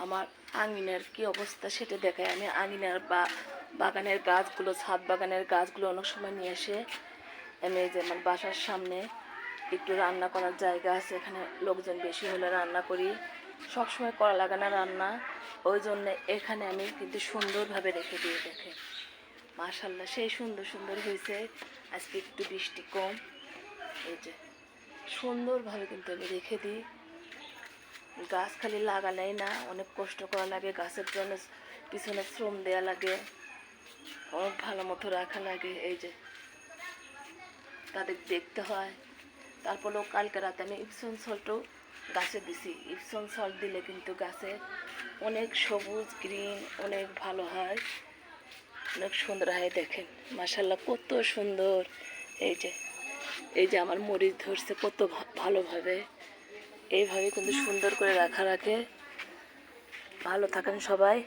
আমার আঙিনার কি অবস্থা সেটা দেখাই। আমি আঙিনার বাগানের গাছগুলো, ছাদ বাগানের গাছগুলো অনেক সময় নিয়ে এসে আমি এই যে আমার বাসার সামনে একটু রান্না করার জায়গা আছে, এখানে লোকজন বেশি হলে রান্না করি। সবসময় করা লাগে না রান্না, ওই জন্যে এখানে আমি কিন্তু সুন্দরভাবে রেখে দিয়ে দেখে মাশাল্লাহ সেই সুন্দর সুন্দর হয়েছে। আজকে একটু বৃষ্টি কম, এই যে সুন্দরভাবে কিন্তু আমি রেখে দিই। গাছ খালি লাগালেই না, অনেক কষ্ট করা লাগে, গাছের জন্য পিছনে শ্রম দেওয়া লাগে, অনেক ভালো মতো রাখা লাগে। এই যে তাদের দেখতে হয়। তারপরেও কালকে রাতে আমি ইপসন সল্টও গাছে দিছি। ইপসন সল্ট দিলে কিন্তু গাছে অনেক সবুজ গ্রিন অনেক ভালো হয়, অনেক সুন্দর হয়। দেখেন মাশাল্লাহ কত সুন্দর। এই যে আমার মরিচ ধরছে কত ভালোভাবে। এইভাবে কিন্তু সুন্দর করে রাখে। ভালো থাকেন সবাই।